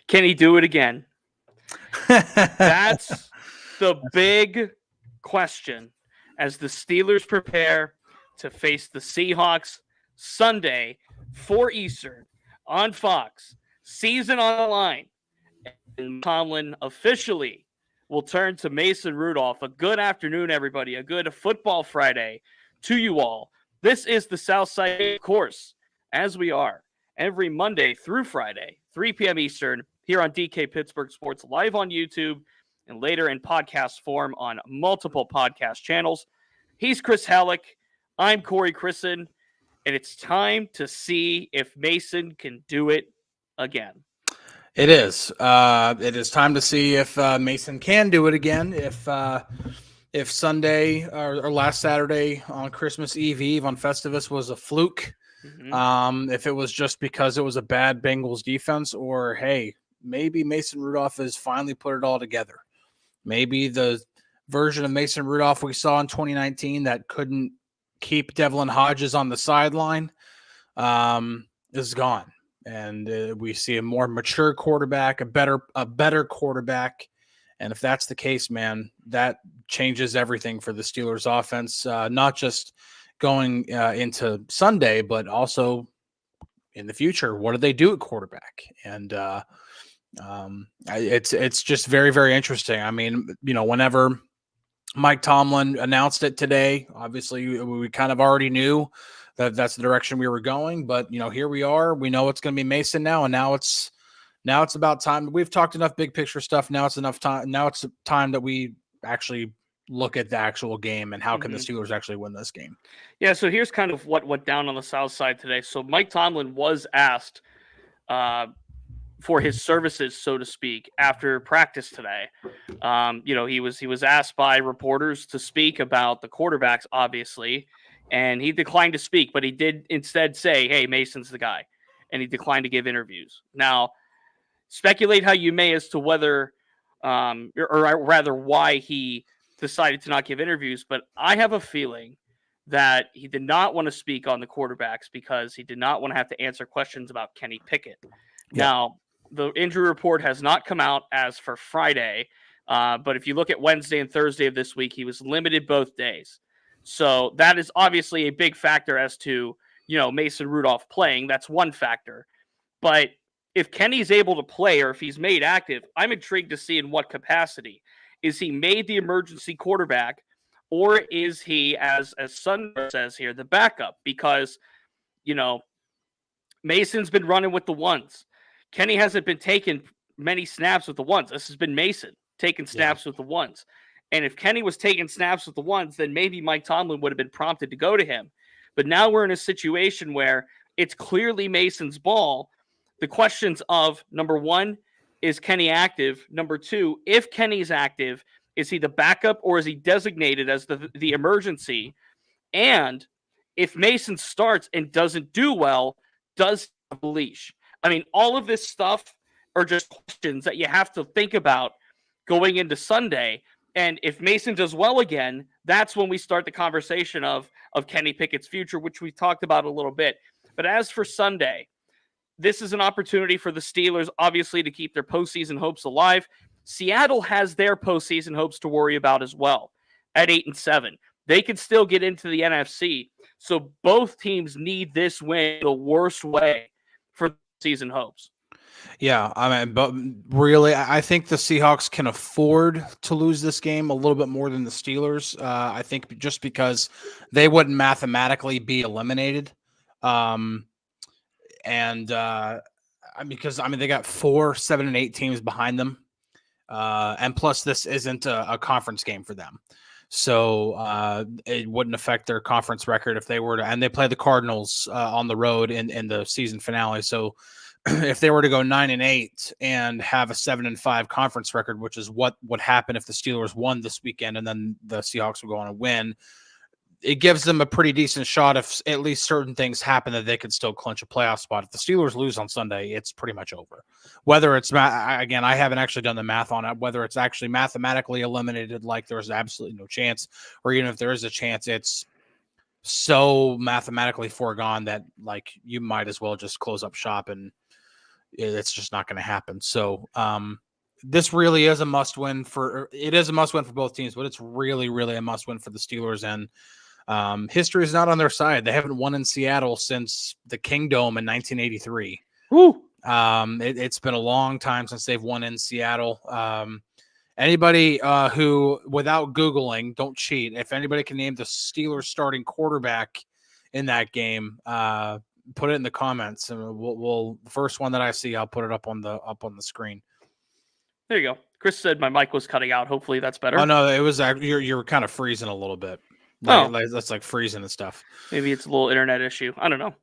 Can he do it again? That's the big question as the Steelers prepare to face the Seahawks Sunday, 4 Eastern on Fox. Season on the line. And Tomlin officially will turn to Mason Rudolph. A good afternoon, everybody. A good football Friday to you all. This is the Southside, of course, as we are every Monday through Friday, 3 p.m. Eastern, here on DK Pittsburgh Sports, live on YouTube and later in podcast form on multiple podcast channels. He's Chris Halicke. I'm Corey Crisan, and it's time to see if Mason can do it again. It is. It is time to see if Mason can do it again. If Sunday or last Saturday on Christmas Eve on Festivus was a fluke, if it was just because it was a bad Bengals defense, or hey, maybe Mason Rudolph has finally put it all together. Maybe the version of Mason Rudolph we saw in 2019 that couldn't keep Devlin Hodges on the sideline is gone. And we see a more mature quarterback, a better quarterback. And if that's the case, man, that changes everything for the Steelers offense, not just going into Sunday, but also in the future. What do they do at quarterback? And it's just very, very interesting. I mean, whenever Mike Tomlin announced it today, obviously we kind of already knew that's the direction we were going, but here we are. We know it's going to be Mason now, and now it's about time. We've talked enough big picture stuff. Now it's enough time. Now it's time that we actually look at the actual game and how can the Steelers actually win this game. Yeah. So here's kind of what went down on the South Side today. So Mike Tomlin was asked for his services, so to speak, after practice today. He was asked by reporters to speak about the quarterbacks, obviously. And he declined to speak, but he did instead say, hey, Mason's the guy. And he declined to give interviews. Now, speculate how you may as to whether, or rather why he decided to not give interviews. But I have a feeling that he did not want to speak on the quarterbacks because he did not want to have to answer questions about Kenny Pickett. Yep. Now, the injury report has not come out as for Friday. But if you look at Wednesday and Thursday of this week, he was limited both days. So that is obviously a big factor as to, Mason Rudolph playing. That's one factor. But if Kenny's able to play or if he's made active, I'm intrigued to see in what capacity. Is he made the emergency quarterback, or is he, as Sun says here, the backup? Because, Mason's been running with the ones. Kenny hasn't been taking many snaps with the ones. This has been Mason taking snaps with the ones. And if Kenny was taking snaps with the ones, then maybe Mike Tomlin would have been prompted to go to him. But now we're in a situation where it's clearly Mason's ball. The questions of, number one, is Kenny active? Number two, if Kenny's active, is he the backup or is he designated as the emergency? And if Mason starts and doesn't do well, does he have a leash? I mean, all of this stuff are just questions that you have to think about going into Sunday. And if Mason does well again, that's when we start the conversation of Kenny Pickett's future, which we talked about a little bit. But as for Sunday, this is an opportunity for the Steelers, obviously, to keep their postseason hopes alive. Seattle has their postseason hopes to worry about as well at 8-7. They can still get into the NFC. So both teams need this win the worst way for season hopes. Yeah, I mean, but really, I think the Seahawks can afford to lose this game a little bit more than the Steelers. I think just because they wouldn't mathematically be eliminated. Because they got 4, 7, and 8 teams behind them. And plus, this isn't a conference game for them. So it wouldn't affect their conference record if they were to, and they play the Cardinals on the road in the season finale. So if they were to go 9-8 and have a 7-5 conference record, which is what would happen if the Steelers won this weekend and then the Seahawks would go on and win, it gives them a pretty decent shot if at least certain things happen that they could still clinch a playoff spot. If the Steelers lose on Sunday, it's pretty much over. Whether it's, again, I haven't actually done the math on it, whether it's actually mathematically eliminated, like there's absolutely no chance, or even if there is a chance, it's so mathematically foregone that like you might as well just close up shop and it's just not going to happen. So this really is a must win for both teams, but it's really, really a must win for the Steelers. And history is not on their side. They haven't won in Seattle since the Kingdome in 1983. Woo! It's been a long time since they've won in Seattle. Anybody who, without Googling, don't cheat. If anybody can name the Steelers starting quarterback in that game, put it in the comments, and we'll the first one that I see, I'll put it up on the screen. There you go. Chris said my mic was cutting out. Hopefully that's better. Oh no, it was you're kind of freezing a little bit. That's like freezing and stuff. Maybe it's a little internet issue. I don't know.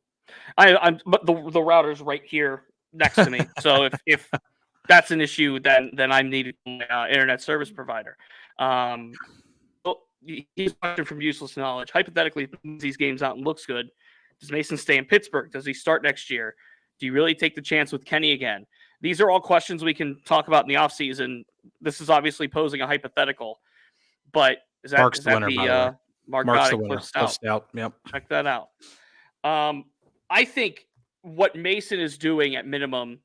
But the router's right here next to me. So if that's an issue, then I'm needing an internet service provider. He's a question from useless knowledge. Hypothetically, if he wins these games out and looks good, does Mason stay in Pittsburgh? Does he start next year? Do you really take the chance with Kenny again? These are all questions we can talk about in the offseason. This is obviously posing a hypothetical, but is that Mark's the winner, by the way. Mark's the winner. Yep. Check that out. I think what Mason is doing at minimum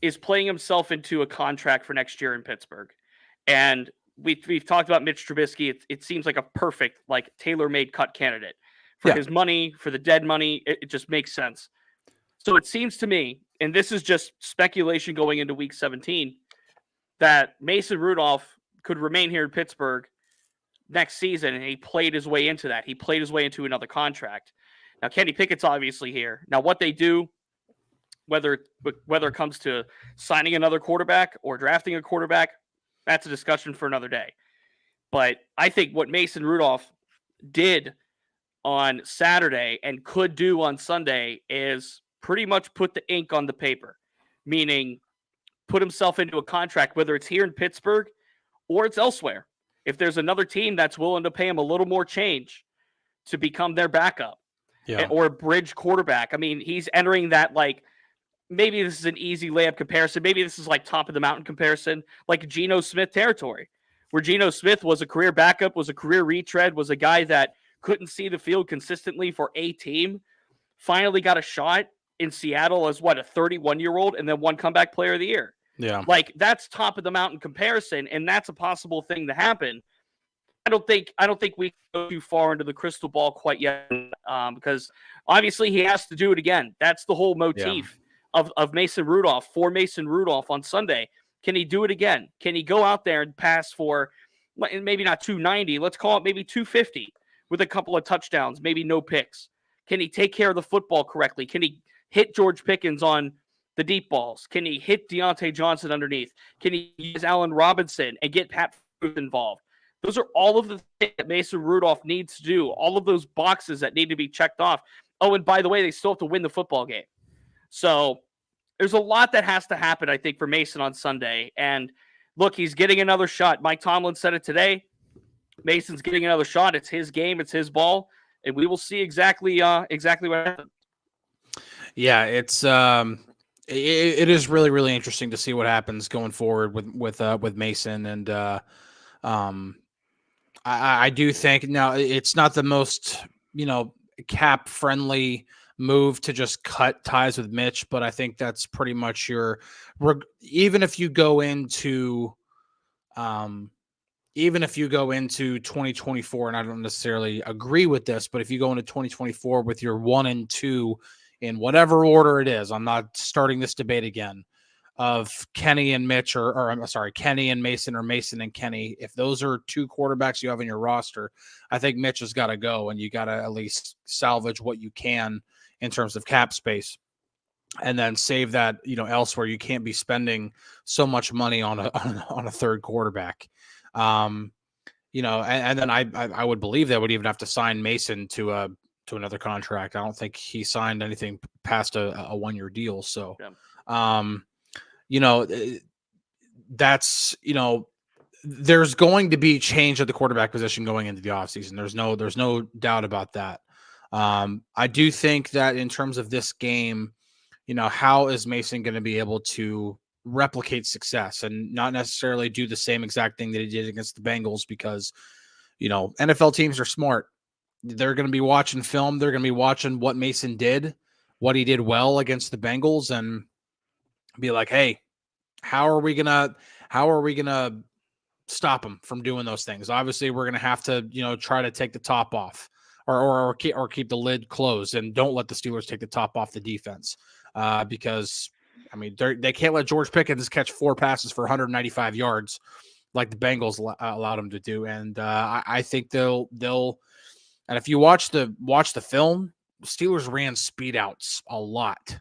is playing himself into a contract for next year in Pittsburgh. And we've talked about Mitch Trubisky. It seems like a perfect, like, tailor-made cut candidate for his money, for the dead money. It just makes sense. So it seems to me, and this is just speculation going into week 17, that Mason Rudolph could remain here in Pittsburgh next season, and he played his way into that. He played his way into another contract. Now, Kenny Pickett's obviously here. Now, what they do, whether it comes to signing another quarterback or drafting a quarterback, that's a discussion for another day. But I think what Mason Rudolph did on Saturday and could do on Sunday is pretty much put the ink on the paper, meaning put himself into a contract, whether it's here in Pittsburgh or it's elsewhere. If there's another team that's willing to pay him a little more change to become their backup or a bridge quarterback. I mean, he's entering that, like, maybe this is an easy layup comparison. Maybe this is like top of the mountain comparison, like Geno Smith territory, where Geno Smith was a career backup, was a career retread, was a guy that couldn't see the field consistently for a team, finally got a shot in Seattle as a 31-year-old, and then won comeback player of the year. Yeah. Like, that's top of the mountain comparison, and that's a possible thing to happen. I don't think we go too far into the crystal ball quite yet, because obviously he has to do it again. That's the whole motif of Mason Rudolph, for Mason Rudolph on Sunday. Can he do it again? Can he go out there and pass for maybe not 290, let's call it maybe 250 with a couple of touchdowns, maybe no picks? Can he take care of the football correctly? Can he hit George Pickens on the deep balls? Can he hit Deontay Johnson underneath? Can he use Allen Robinson and get Pat involved? Those are all of the things that Mason Rudolph needs to do, all of those boxes that need to be checked off. Oh, and by the way, they still have to win the football game. So there's a lot that has to happen, I think, for Mason on Sunday. And look, he's getting another shot. Mike Tomlin said it today. Mason's getting another shot. It's his game. It's his ball. And we will see exactly what happens. Yeah, it's it is really, really interesting to see what happens going forward with Mason. And I do think now it's not the most, cap friendly move to just cut ties with Mitch, but I think that's pretty much even if you go into 2024, and I don't necessarily agree with this, but if you go into 2024 with your 1 and 2 in whatever order it is, I'm not starting this debate again of Kenny and Mitch, or I'm sorry, Kenny and Mason, or Mason and Kenny. If those are two quarterbacks you have in your roster, I think Mitch has got to go, and you got to at least salvage what you can in terms of cap space, and then save that, elsewhere. You can't be spending so much money on a third quarterback. And then I would believe that would even have to sign Mason to another contract. I don't think he signed anything past a 1-year deal. So, that's, there's going to be change at the quarterback position going into the offseason. There's no doubt about that. I do think that in terms of this game, how is Mason going to be able to replicate success and not necessarily do the same exact thing that he did against the Bengals? Because, NFL teams are smart. They're going to be watching film. They're going to be watching what Mason did what he did well against the Bengals and be like, hey, how are we gonna stop him from doing those things? Obviously, we're gonna have to, try to take the top off or keep the lid closed and don't let the Steelers take the top off the defense. Because I mean, they can't let George Pickens catch 4 passes for 195 yards like the Bengals allowed him to do. And I think they'll. And if you watch the film, Steelers ran speed outs a lot.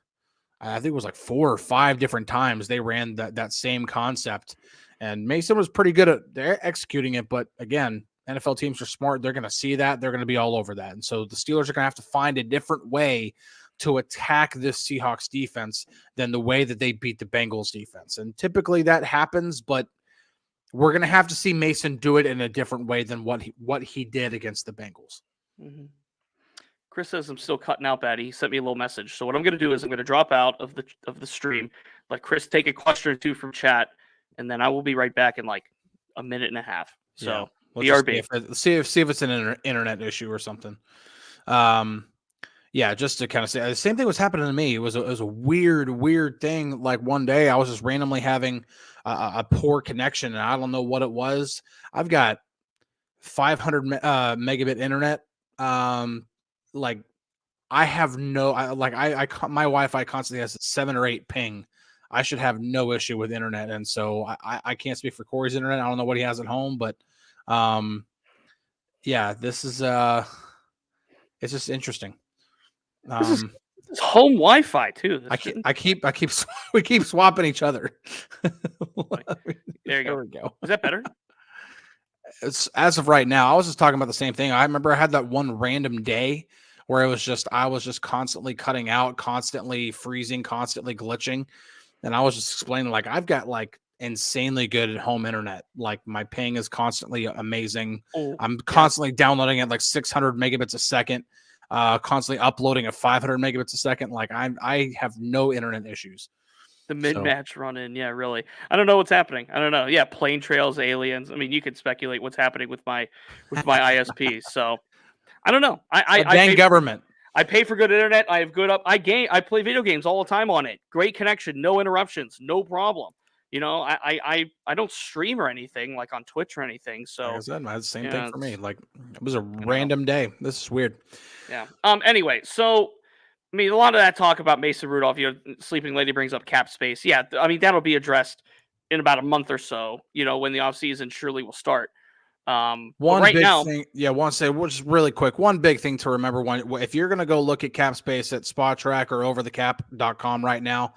I think it was like 4 or 5 different times they ran that same concept. And Mason was pretty good at executing it. But again, NFL teams are smart. They're going to see that. They're going to be all over that. And so the Steelers are going to have to find a different way to attack this Seahawks defense than the way that they beat the Bengals defense. And typically that happens, but we're going to have to see Mason do it in a different way than what he did against the Bengals. Mm-hmm. Chris says I'm still cutting out, Batty. He sent me a little message. So what I'm going to do is I'm going to drop out of the stream, let Chris take a question or two from chat, and then I will be right back in like a minute and a half. So BRB. See if it's an internet issue or something. Yeah, just to kind of say the same thing was happening to me. It was a weird thing. Like one day I was just randomly having a poor connection, and I don't know what it was. I've got 500 megabit internet. Like I have my Wi-Fi constantly has a 7 or 8 ping. I should have no issue with internet. And so I can't speak for Corey's internet. I don't know what he has at home, but yeah, this is it's just interesting. This is home Wi-Fi too. We keep swapping each other. There we go. Is that better? It's as of right now. I was just talking about the same thing. I remember I had that one random day where I was just constantly cutting out, constantly freezing, constantly glitching. And I was just explaining, like, I've got like insanely good at home internet. Like my ping is constantly amazing. I'm constantly downloading at like 600 megabits a second, constantly uploading at 500 megabits a second. Like I have no internet issues. The mid-match run-in, yeah, really. I don't know what's happening. I don't know. Yeah, plane trails, aliens. I mean, you could speculate what's happening with my ISP. So I don't know. I government. I pay for good internet. I have good up. I play video games all the time on it. Great connection, no interruptions, no problem. I don't stream or anything like on Twitch or anything. So like I said, the same thing for me. Like it was a random day. This is weird. Yeah. Anyway, so I mean, a lot of that talk about Mason Rudolph, Sleeping Lady brings up cap space. Yeah, I mean, that'll be addressed in about a month or so, when the offseason surely will start. One big thing, I want to say, just really quick, one big thing to remember if you're going to go look at cap space at SpotTrack or overthecap.com right now,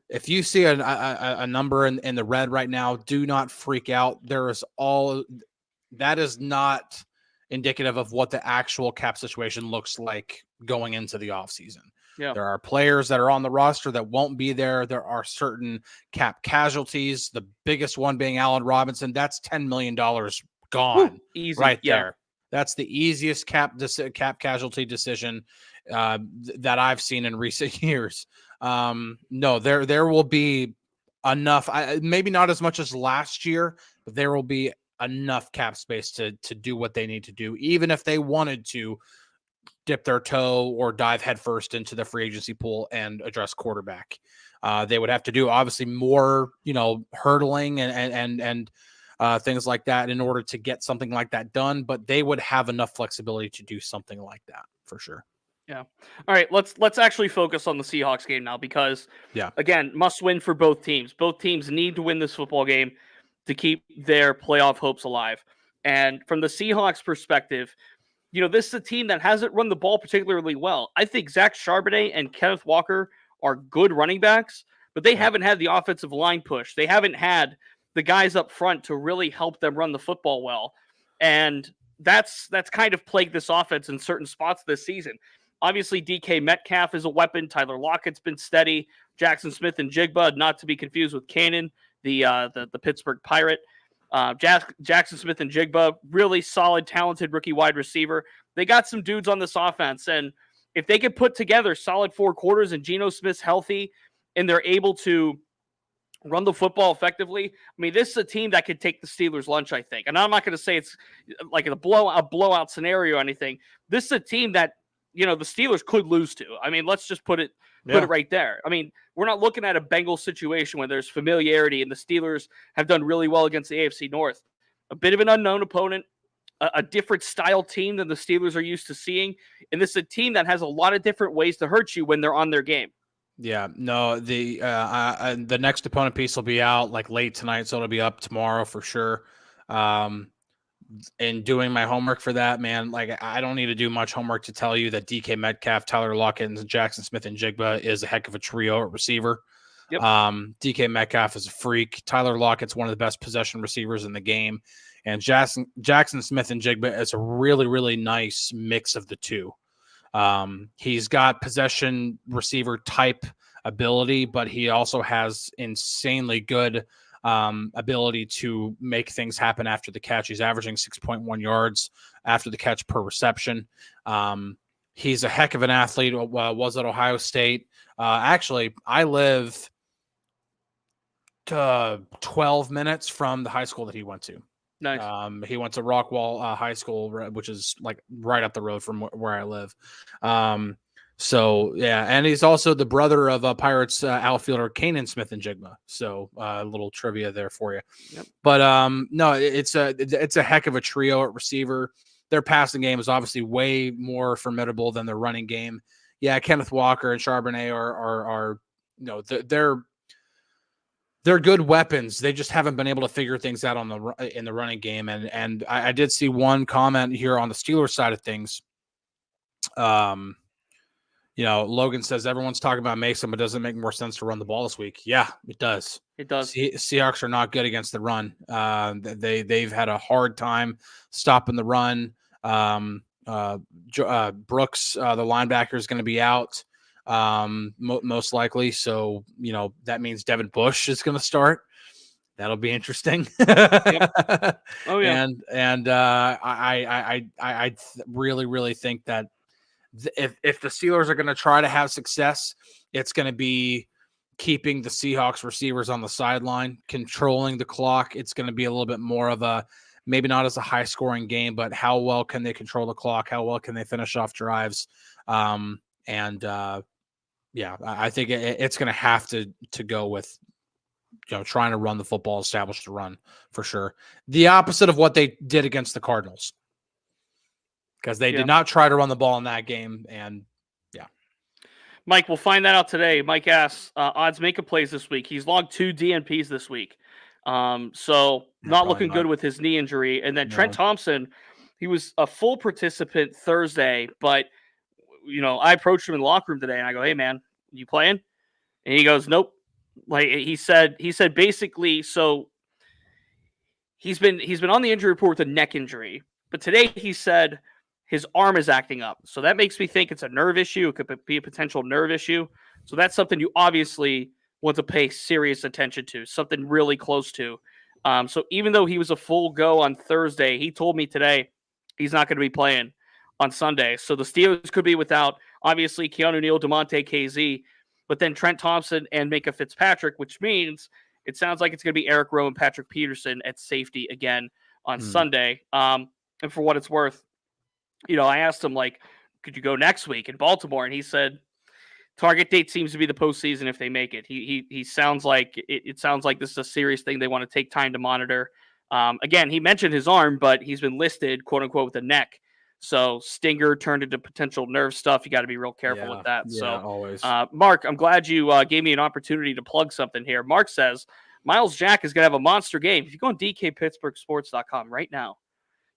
if you see a number in the red right now, do not freak out. That is not indicative of what the actual cap situation looks like going into the offseason. Yeah. There are players that are on the roster that won't be there. There are certain cap casualties, the biggest one being Allen Robinson. That's $10 million gone. Easy. Right there. That's the easiest cap casualty decision that I've seen in recent years. No, there will be enough, maybe not as much as last year, but there will be enough cap space to do what they need to do, even if they wanted to dip their toe or dive headfirst into the free agency pool and address quarterback. They would have to do obviously more, hurdling and things like that in order to get something like that done, but they would have enough flexibility to do something like that for sure. Yeah. All right. Let's actually focus on the Seahawks game now because, again, must win for both teams. Both teams need to win this football game to keep their playoff hopes alive. And from the Seahawks perspective, this is a team that hasn't run the ball particularly well. I think Zach Charbonnet and Kenneth Walker are good running backs, but they haven't had the offensive line push. They haven't had the guys up front to really help them run the football well. And that's kind of plagued this offense in certain spots this season. Obviously, DK Metcalf is a weapon. Tyler Lockett's been steady. Jackson Smith and Jigba, not to be confused with Cannon, the Pittsburgh Pirate. Jackson Smith and Jigba, really solid, talented rookie wide receiver. They got some dudes on this offense, and if they could put together solid 4 quarters and Geno Smith's healthy and they're able to run the football effectively, I mean, this is a team that could take the Steelers' lunch, I think. And I'm not going to say it's like a blowout scenario or anything. This is a team that the Steelers could lose to. I mean, let's just put it right there. I mean, we're not looking at a Bengals situation where there's familiarity, and the Steelers have done really well against the AFC North. A bit of an unknown opponent, a different style team than the Steelers are used to seeing, and this is a team that has a lot of different ways to hurt you when they're on their game. Yeah, no, the next opponent piece will be out like late tonight, so it'll be up tomorrow for sure. And doing my homework for that, man, like I don't need to do much homework to tell you that DK Metcalf, Tyler Lockett, and Jackson Smith and Jigba is a heck of a trio at receiver. Yep. DK Metcalf is a freak. Tyler Lockett's one of the best possession receivers in the game. And Jackson Smith and Jigba is a really, really nice mix of the two. He's got possession receiver type ability, but he also has insanely good ability to make things happen after the catch. He's averaging 6.1 yards after the catch per reception. He's a heck of an athlete. Was at Ohio State. Actually, I live 12 minutes from the high school that he went to. Nice. He went to Rockwall High School, which is like right up the road from where I live. So yeah, and he's also the brother of Pirates outfielder Kanan Smith and Jigma. So a little trivia there for you. Yep. But no, it's a heck of a trio at receiver. Their passing game is obviously way more formidable than their running game. Yeah, Kenneth Walker and Charbonnet are they're good weapons. They just haven't been able to figure things out in the running game. And I did see one comment here on the Steelers side of things. Logan says everyone's talking about Mason, but doesn't it make more sense to run the ball this week? Yeah, it does. It does. Seahawks are not good against the run. They've had a hard time stopping the run. Brooks, the linebacker, is going to be out. Most likely. So, that means Devin Bush is going to start. That'll be interesting. Yep. Oh yeah. And I really, really think that if the Steelers are going to try to have success, it's going to be keeping the Seahawks receivers on the sideline, controlling the clock. It's going to be a little bit more of a, maybe not as a high scoring game, but how well can they control the clock? How well can they finish off drives? Yeah, I think it's going to have to go with, trying to run the football, establish the run for sure. The opposite of what they did against the Cardinals, because they did not try to run the ball in that game. And yeah, Mike, we'll find that out today. Mike asks, odds make-up plays this week. He's logged 2 DNPs this week. So not looking good with his knee injury. And then Trent Thompson, he was a full participant Thursday, but I approached him in the locker room today and I go, hey man, you playing? And he goes, nope. Like he said basically, so he's been on the injury report with a neck injury, but today he said his arm is acting up. So that makes me think it's a nerve issue. It could be a potential nerve issue. So that's something you obviously want to pay serious attention to, something really close to. So even though he was a full go on Thursday, he told me today he's not going to be playing on Sunday. So the Steelers could be without, obviously, Keanu Neal, DeMonte KZ, but then Trent Thompson and Minka Fitzpatrick, which means it sounds like it's going to be Eric Rowe and Patrick Peterson at safety again on Sunday. And for what it's worth, I asked him, like, could you go next week in Baltimore? And he said, target date seems to be the postseason if they make it. He sounds like it sounds like this is a serious thing they want to take time to monitor. Again, he mentioned his arm, but he's been listed, quote unquote, with a neck. So stinger turned into potential nerve stuff. You got to be real careful with that. So always. Mark, I'm glad you gave me an opportunity to plug something here. Mark says Miles Jack is going to have a monster game. If you go on DKPittsburghSports.com right now,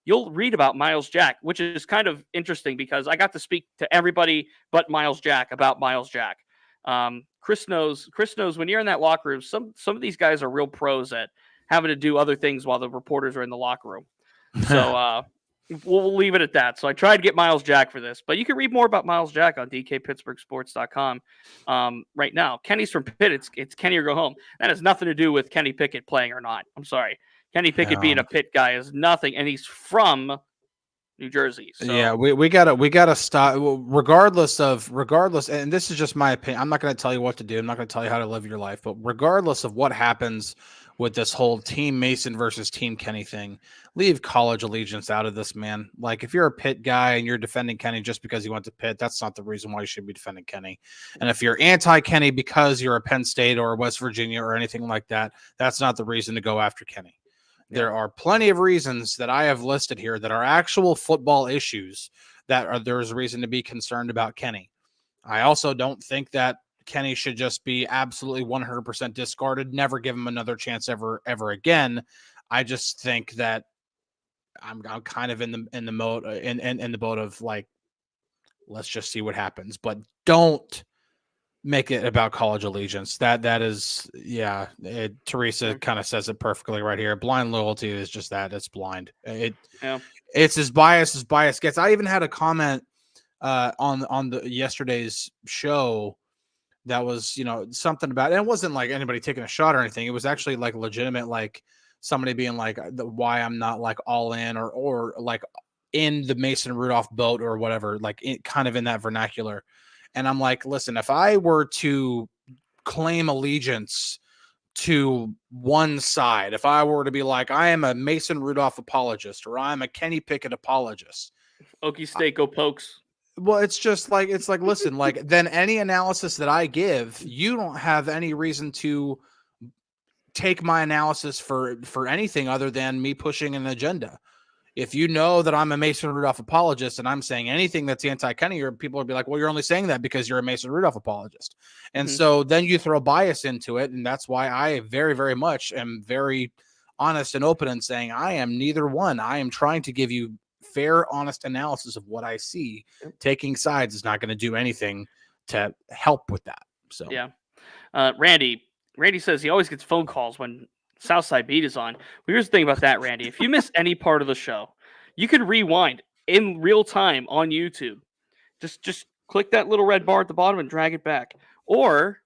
you'll read about Miles Jack, which is kind of interesting because I got to speak to everybody but Miles Jack about Miles Jack. Chris knows when you're in that locker room, some of these guys are real pros at having to do other things while the reporters are in the locker room. So we'll leave it at that. So I tried to get Miles Jack for this, but you can read more about Miles Jack on DKPittsburghSports.com right now. Kenny's from Pitt. It's Kenny or go home. That has nothing to do with Kenny Pickett playing or not. I'm sorry. Kenny Pickett being a Pitt guy is nothing, and he's from New Jersey. So yeah, we gotta stop. Regardless, and this is just my opinion. I'm not going to tell you what to do. I'm not going to tell you how to live your life. But regardless of what happens with this whole Team Mason versus Team Kenny thing, leave college allegiance out of this, man. Like, if you're a Pitt guy and you're defending Kenny just because he went to Pitt, that's not the reason why you should be defending Kenny. And if you're anti-Kenny because you're a Penn State or West Virginia or anything like that, that's not the reason to go after Kenny. There are plenty of reasons that I have listed here that are actual football issues that there's reason to be concerned about Kenny. I also don't think that Kenny should just be absolutely 100% discarded, never give him another chance ever again. I just think that I'm kind of in the mode in the boat of like, let's just see what happens, but don't make it about college allegiance. That is, yeah. Teresa kind of says it perfectly right here. Blind loyalty is just that. It's blind. It's as bias gets. I even had a comment on the yesterday's show that was, something about, and it wasn't like anybody taking a shot or anything. It was actually like legitimate, like somebody being like, why I'm not like all in or like in the Mason Rudolph boat or whatever, like kind of in that vernacular. And I'm like, listen, if I were to claim allegiance to one side, if I were to be like, I am a Mason Rudolph apologist or I'm a Kenny Pickett apologist. Okie State, go Pokes. Well, it's like, listen, like then any analysis that I give, you don't have any reason to take my analysis for anything other than me pushing an agenda. If you know that I'm a Mason Rudolph apologist and I'm saying anything that's anti-Kenny, or people would be like, well, you're only saying that because you're a Mason Rudolph apologist. And so then you throw bias into it. And that's why I very, very much am very honest and open in saying I am neither one. I am trying to give you fair, honest analysis of what I see. Taking sides is not going to do anything to help with that. So, yeah. Randy says he always gets phone calls when Southside Beat is on. Well, here's the thing about that, Randy. If you miss any part of the show, you can rewind in real time on YouTube. Just click that little red bar at the bottom and drag it back. Or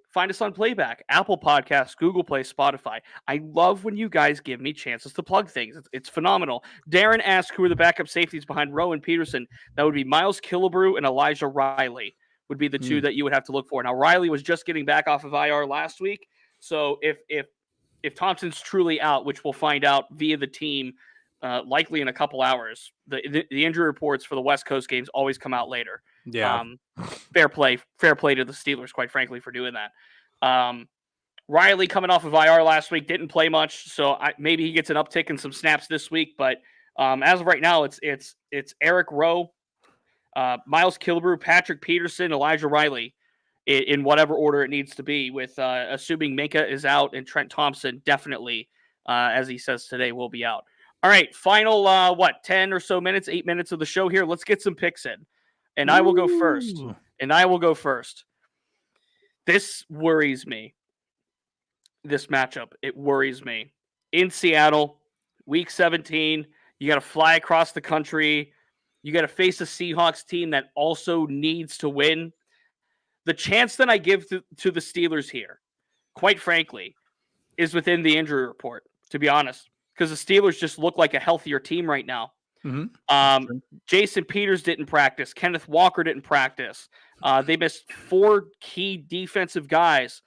find us on playback, Apple Podcasts, Google Play, Spotify. I love when you guys give me chances to plug things. It's phenomenal. Darren asked who are the backup safeties behind Rowan Peterson. That would be Miles Killebrew and Elijah Riley would be the two that you would have to look for. Now, Riley was just getting back off of IR last week. So if Thompson's truly out, which we'll find out via the team likely in a couple hours, the injury reports for the West Coast games always come out later. Yeah. Fair play to the Steelers, quite frankly, for doing that. Riley coming off of IR last week, didn't play much, so maybe he gets an uptick in some snaps this week. But as of right now, it's Eric Rowe, Miles Killebrew, Patrick Peterson, Elijah Riley, in whatever order it needs to be, with assuming Minka is out and Trent Thompson definitely, as he says today, will be out. All right, final, 10 or so minutes, 8 minutes of the show here. Let's get some picks in. And I will go first. This worries me, this matchup. It worries me. In Seattle, week 17, you got to fly across the country. You got to face a Seahawks team that also needs to win. The chance that I give to the Steelers here, quite frankly, is within the injury report, to be honest, because the Steelers just look like a healthier team right now. Mm-hmm. Jason Peters didn't practice. Kenneth Walker didn't practice. They missed 4 key defensive guys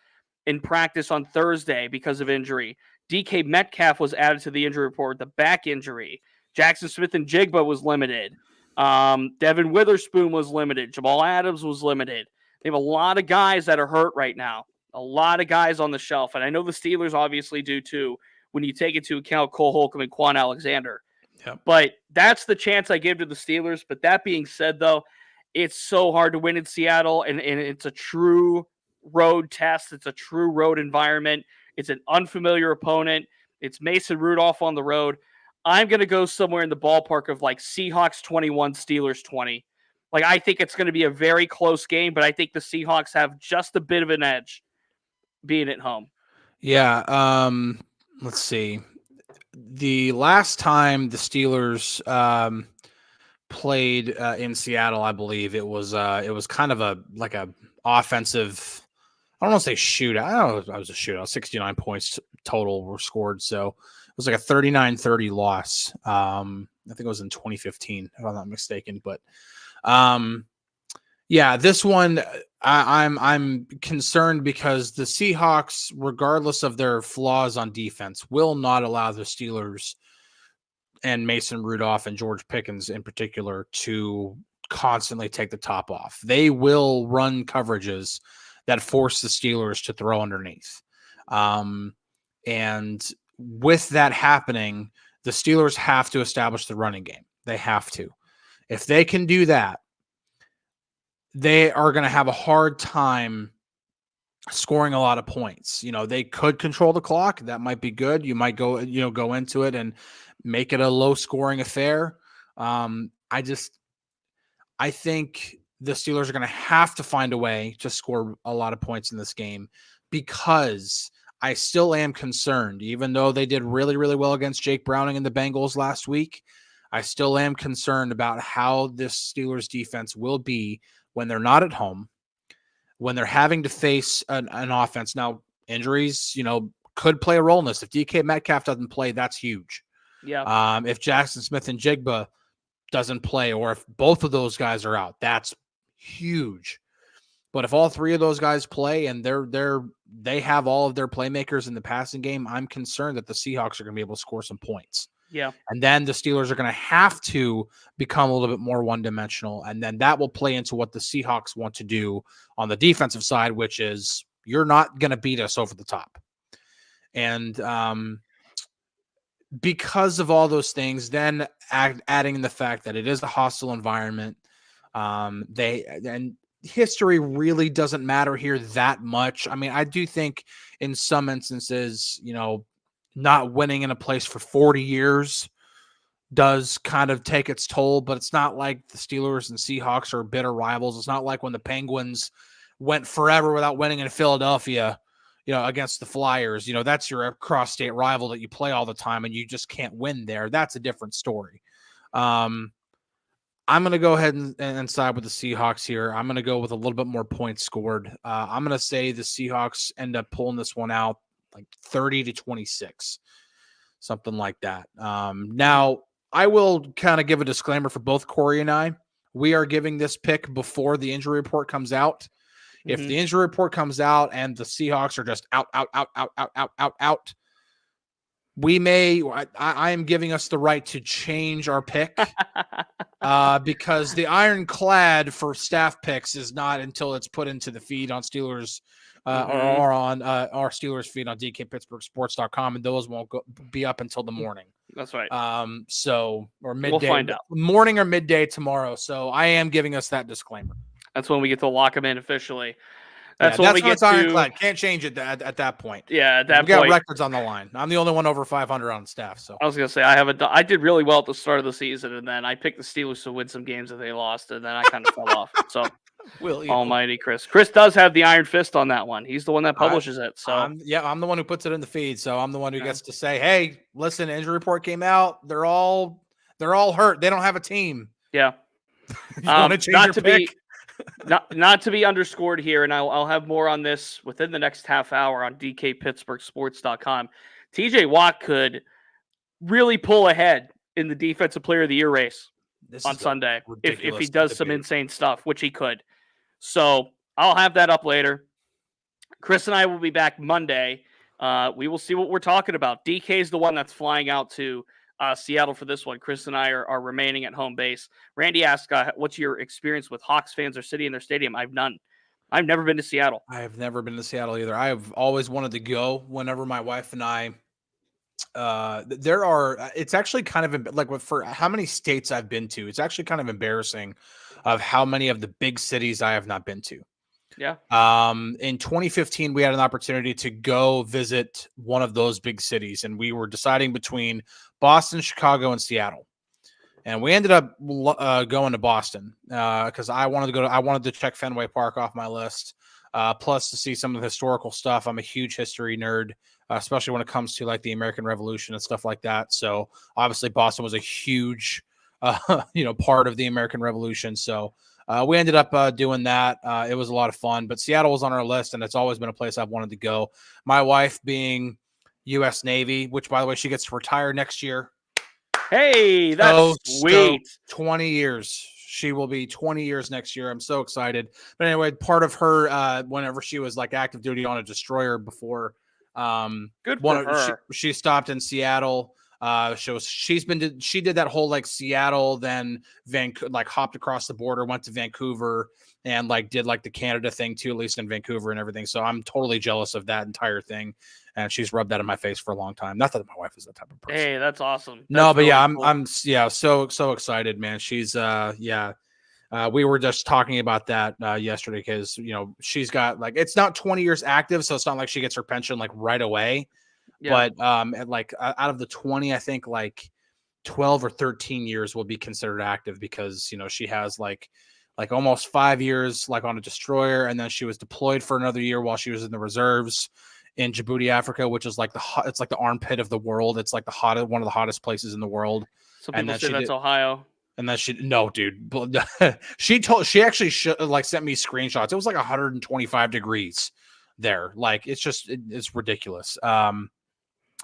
in practice on Thursday because of injury. DK Metcalf was added to the injury report, the back injury. Jackson Smith and Jigba was limited. Devin Witherspoon was limited. Jamal Adams was limited. They have a lot of guys that are hurt right now. A lot of guys on the shelf. And I know the Steelers obviously do too, when you take into account Cole Holcomb and Quan Alexander. Yep. But that's the chance I give to the Steelers. But that being said, though, it's so hard to win in Seattle, and it's a true road test. It's a true road environment. It's an unfamiliar opponent. It's Mason Rudolph on the road. I'm going to go somewhere in the ballpark of like Seahawks 21, Steelers 20. Like, I think it's going to be a very close game, but I think the Seahawks have just a bit of an edge being at home. Yeah. Let's see. The last time the Steelers played in Seattle, I believe it was kind of a offensive. I don't want to say shootout. I don't know if it was a shootout. 69 points total were scored. So it was like a 39-30 loss. I think it was in 2015, if I'm not mistaken. But yeah, this one I'm concerned because the Seahawks, regardless of their flaws on defense, will not allow the Steelers and Mason Rudolph and George Pickens in particular to constantly take the top off. They will run coverages that force the Steelers to throw underneath. And with that happening, the Steelers have to establish the running game. They have to. If they can do that, they are going to have a hard time scoring a lot of points. They could control the clock. That might be good. You might go into it and make it a low scoring affair. I think the Steelers are going to have to find a way to score a lot of points in this game, because I still am concerned, even though they did really, really well against Jake Browning and the Bengals last week. I still am concerned about how this Steelers defense will be when they're not at home, when they're having to face an offense. Now, injuries, could play a role in this. If DK Metcalf doesn't play, that's huge. Yeah. If Jackson Smith and Jigba doesn't play, or if both of those guys are out, that's huge. But if all three of those guys play and they have all of their playmakers in the passing game, I'm concerned that the Seahawks are going to be able to score some points. Yeah. And then the Steelers are going to have to become a little bit more one-dimensional. And then that will play into what the Seahawks want to do on the defensive side, which is you're not going to beat us over the top. And because of all those things, then adding the fact that it is a hostile environment, and history really doesn't matter here that much. I mean, I do think in some instances, not winning in a place for 40 years does kind of take its toll, but it's not like the Steelers and Seahawks are bitter rivals. It's not like when the Penguins went forever without winning in Philadelphia, against the Flyers. That's your cross-state rival that you play all the time and you just can't win there. That's a different story. I'm going to go ahead and side with the Seahawks here. I'm going to go with a little bit more points scored. I'm going to say the Seahawks end up pulling this one out like 30-26, something like that. Now, I will kind of give a disclaimer for both Corey and I. We are giving this pick before the injury report comes out. Mm-hmm. If the injury report comes out and the Seahawks are just out, I am giving us the right to change our pick because the ironclad for staff picks is not until it's put into the feed on Steelers or on our Steelers feed on DKPittsburghSports.com, and those won't be up until the morning. That's right. Or midday. We'll find out. Morning or midday tomorrow. So I am giving us that disclaimer. That's when we get to lock them in officially. That's when we get to ironclad. Can't change it at that point. Yeah, at that point. We got records on the line. I'm the only one over 500 on staff. So I was gonna say I did really well at the start of the season, and then I picked the Steelers to win some games that they lost, and then I kind of fell off. So almighty Chris. Chris does have the iron fist on that one. He's the one that publishes it. So I'm the one who puts it in the feed. So I'm the one who gets to say, hey, listen, injury report came out. They're all hurt. They don't have a team. Yeah. You want to change your pick? Not to be underscored here, and I'll have more on this within the next half hour on DKPittsburghSports.com. TJ Watt could really pull ahead in the Defensive Player of the Year race on Sunday if he does some insane stuff, which he could. So I'll have that up later. Chris and I will be back Monday. We will see what we're talking about. DK is the one that's flying out to Seattle for this one. Chris and I are remaining at home base. Randy asked, what's your experience with Hawks fans or sitting in their stadium? I've none. I've never been to Seattle. I have never been to Seattle either. I've always wanted to go whenever my wife and I, it's actually kind of like for how many states I've been to, it's actually kind of embarrassing of how many of the big cities I have not been to. Yeah. In 2015, we had an opportunity to go visit one of those big cities, and we were deciding between Boston, Chicago, and Seattle. And we ended up going to Boston because I wanted to check Fenway Park off my list, plus to see some of the historical stuff. I'm a huge history nerd, especially when it comes to like the American Revolution and stuff like that. So obviously Boston was a huge, part of the American Revolution. So we ended up doing that. It was a lot of fun, but Seattle was on our list, and it's always been a place I've wanted to go. My wife being US Navy, which, by the way, she gets to retire next year. Hey, that's sweet. 20 years. She will be 20 years next year. I'm so excited. But anyway, part of her, whenever she was like active duty on a destroyer before, good for her. She stopped in Seattle. She did that whole like Seattle, then Vancouver, like hopped across the border, went to Vancouver, and like did like the Canada thing too, at least in Vancouver and everything. So I'm totally jealous of that entire thing, and she's rubbed that in my face for a long time. Not that my wife is that type of person. Hey, that's awesome. No, but really cool. I'm so excited, man. She's we were just talking about that yesterday because she's got like, it's not 20 years active, so it's not like she gets her pension like right away. Yeah. But out of the 20, I think like 12 or 13 years will be considered active because she has like almost 5 years like on a destroyer, and then she was deployed for another year while she was in the reserves in Djibouti, Africa, which is like it's like the armpit of the world. It's like one of the hottest places in the world. Some people say that's Ohio. And then no, dude. she actually sent me screenshots. It was like 125 degrees there. Like it's ridiculous.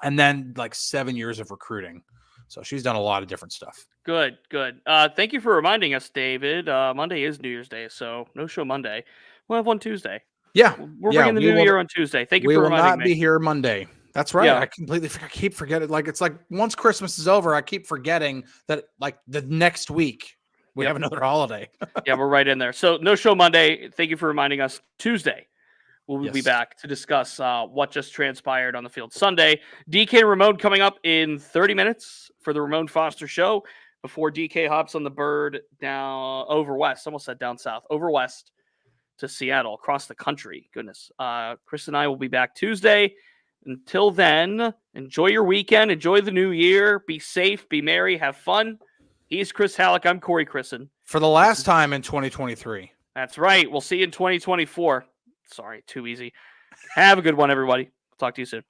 And then like 7 years of recruiting. So she's done a lot of different stuff. Good. Thank you for reminding us, David. Monday is New Year's Day, so no show Monday. We'll have one Tuesday. Yeah. We're bringing the new year on Tuesday. Thank you for reminding me. We will not be here Monday. That's right. Yeah. I completely keep forgetting. Like, it's like once Christmas is over, I keep forgetting that like the next week we have another holiday. Yeah, we're right in there. So no show Monday. Thank you for reminding us. Tuesday, we'll be back to discuss what just transpired on the field. Sunday, DK and Ramon coming up in 30 minutes for the Ramon Foster Show before DK hops on the bird down over west. Almost said down south. Over west to Seattle, across the country. Goodness. Chris and I will be back Tuesday. Until then, enjoy your weekend. Enjoy the new year. Be safe. Be merry. Have fun. He's Chris Halicke. I'm Corey Crisan. For the last time in 2023. That's right. We'll see you in 2024. Sorry, too easy. Have a good one, everybody. Talk to you soon.